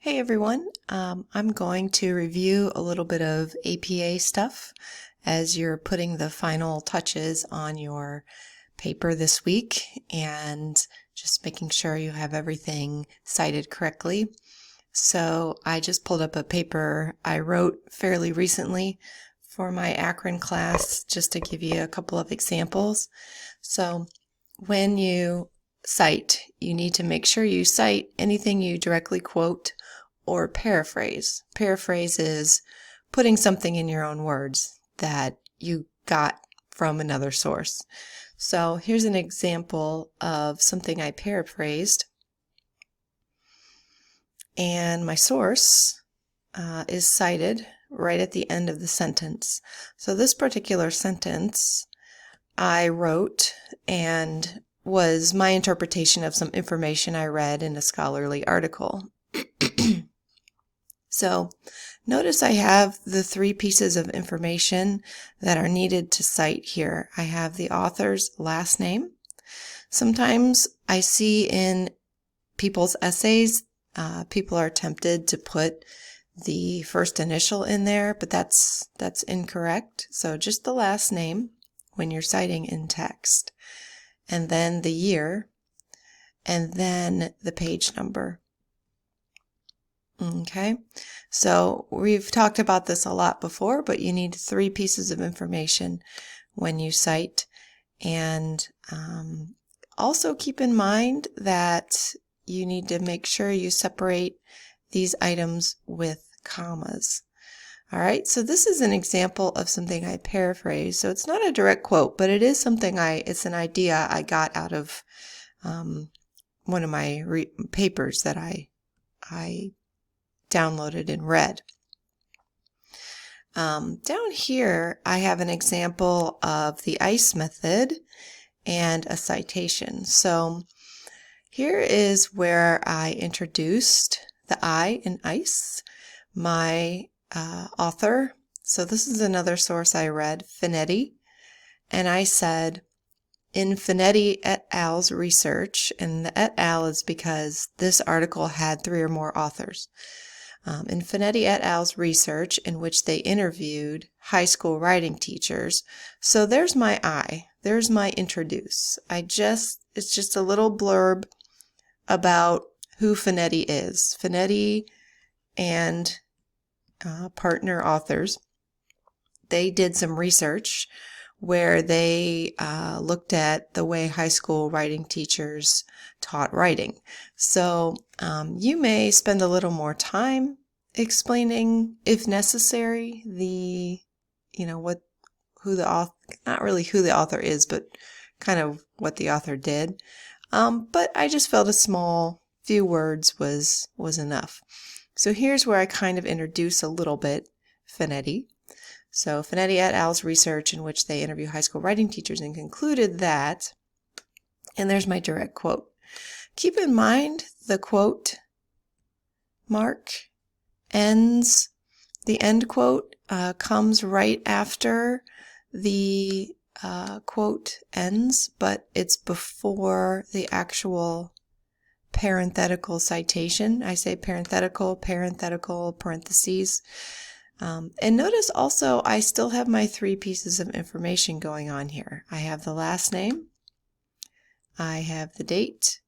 Hey everyone, I'm going to review a little bit of APA stuff as you're putting the final touches on your paper this week and just making sure you have everything cited correctly. So I just pulled up a paper I wrote fairly recently for my Akron class just to give you a couple of examples. So when you cite, you need to make sure you cite anything you directly quote or paraphrase. Paraphrase is putting something in your own words that you got from another source. So here's an example of something I paraphrased. And my source is cited right at the end of the sentence. So this particular sentence I wrote and was my interpretation of some information I read in a scholarly article. So notice I have the three pieces of information that are needed to cite here. I have the author's last name. Sometimes I see in people's essays, people are tempted to put the first initial in there, but that's incorrect. So just the last name when you're citing in text, and then the year, and then the page number. Okay, so we've talked about this a lot before, but you need three pieces of information when you cite. And also keep in mind that you need to make sure you separate these items with commas. All right, so this is an example of something I paraphrased. So it's not a direct quote, but it is something it's an idea I got out of one of my papers that I downloaded and read. Down here, I have an example of the ICE method and a citation. So here is where I introduced the I in ICE, my author. So this is another source I read, Finetti, and I said, in Finetti et al.'s research, and the et al. Is because this article had three or more authors. In Finetti et al.'s research, in which they interviewed high school writing teachers. So there's my I. There's my introduce. It's just a little blurb about who Finetti is. Finetti and partner authors, they did some research where they looked at the way high school writing teachers taught writing. So you may spend a little more time explaining, if necessary, who the author, not really who the author is, but kind of what the author did. But I just felt a small few words was enough. So here's where I kind of introduce a little bit Finetti. So Finetti et al.'s research, in which they interview high school writing teachers, and concluded that, and there's my direct quote. Keep in mind the quote mark ends, the end quote comes right after the quote ends, but it's before the actual parenthetical citation. I say parenthetical, parentheses. And notice also I still have my three pieces of information going on here. I have the last name, I have the date,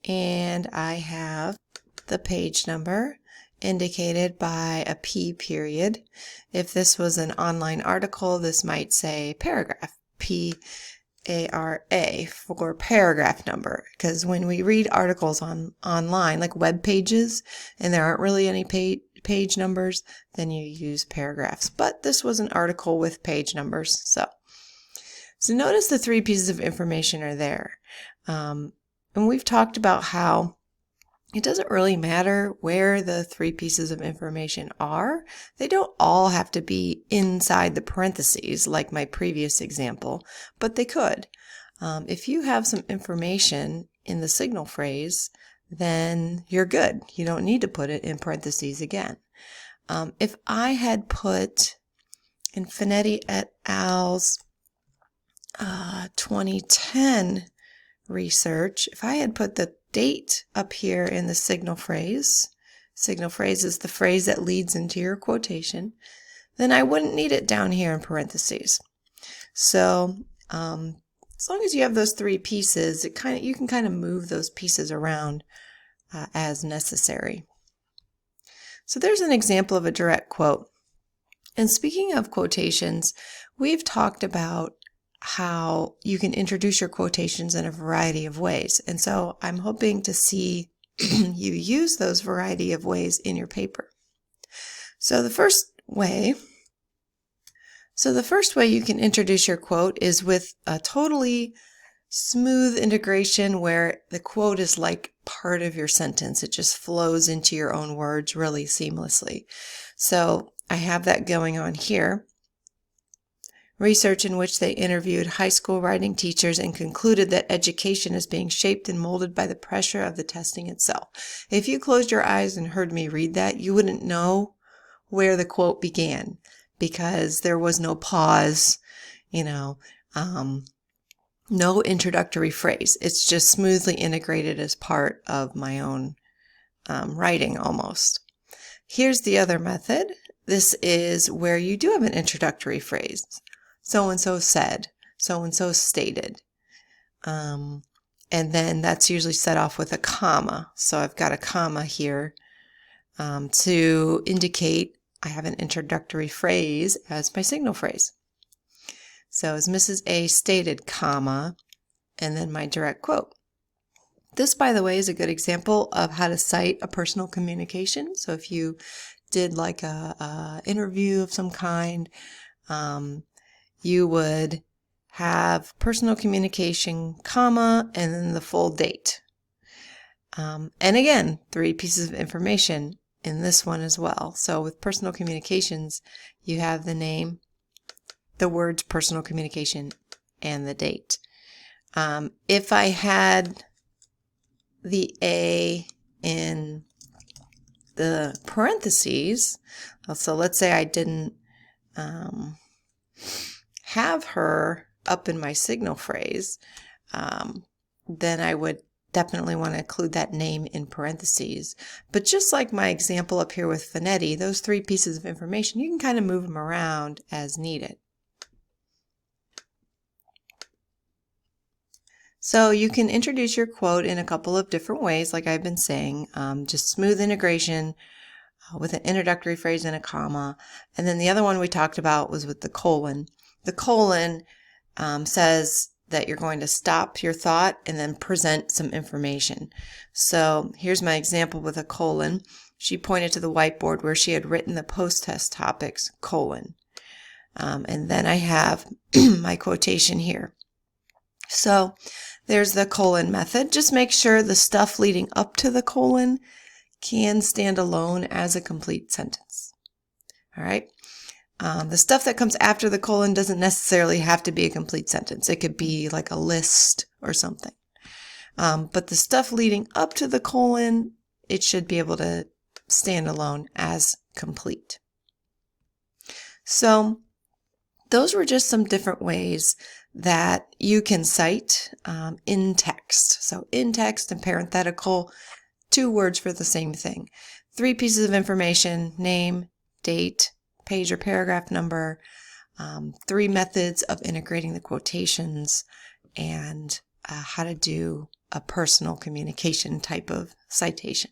and I have the page number indicated by a P period. If this was an online article, this might say paragraph, P-A-R-A for paragraph number, because when we read articles online, like web pages, and there aren't really any page numbers, then you use paragraphs. But this was an article with page numbers. So notice the three pieces of information are there. And we've talked about how it doesn't really matter where the three pieces of information are. They don't all have to be inside the parentheses like my previous example, but they could. If you have some information in the signal phrase, then you're good. You don't need to put it in parentheses again. If I had put in Finetti et al.'s 2010 research, if I had put the date up here in the signal phrase, signal phrase is the phrase that leads into your quotation, then I wouldn't need it down here in parentheses. So as long as you have those three pieces, you can kind of move those pieces around as necessary. So there's an example of a direct quote. And speaking of quotations, we've talked about how you can introduce your quotations in a variety of ways. And so I'm hoping to see you use those variety of ways in your paper. So the first way you can introduce your quote is with a totally smooth integration where the quote is like part of your sentence. It just flows into your own words really seamlessly. So I have that going on here. Research in which they interviewed high school writing teachers and concluded that education is being shaped and molded by the pressure of the testing itself. If you closed your eyes and heard me read that, you wouldn't know where the quote began because there was no pause, no introductory phrase. It's just smoothly integrated as part of my own writing almost. Here's the other method. This is where you do have an introductory phrase. So-and-so said, so-and-so stated. And then that's usually set off with a comma. So I've got a comma here to indicate I have an introductory phrase as my signal phrase. So as Mrs. A stated, comma, and then my direct quote. This, by the way, is a good example of how to cite a personal communication. So if you did like a interview of some kind, you would have personal communication, comma, and then the full date. And again, three pieces of information in this one as well. So with personal communications, you have the name, the words personal communication, and the date. If I had the A in the parentheses, so let's say I didn't have her up in my signal phrase, then I would definitely want to include that name in parentheses. But just like my example up here with Finetti, those three pieces of information, you can kind of move them around as needed. So you can introduce your quote in a couple of different ways, like I've been saying, just smooth integration with an introductory phrase and a comma. And then the other one we talked about was with the colon. The colon says that you're going to stop your thought and then present some information. So here's my example with a colon. She pointed to the whiteboard where she had written the post-test topics, colon. And then I have my quotation here. So there's the colon method. Just make sure the stuff leading up to the colon can stand alone as a complete sentence. All right. The stuff that comes after the colon doesn't necessarily have to be a complete sentence. It could be like a list or something. But the stuff leading up to the colon, it should be able to stand alone as complete. So those were just some different ways that you can cite in text. So in text and parenthetical, two words for the same thing. Three pieces of information, name, date, page or paragraph number, three methods of integrating the quotations, and how to do a personal communication type of citation.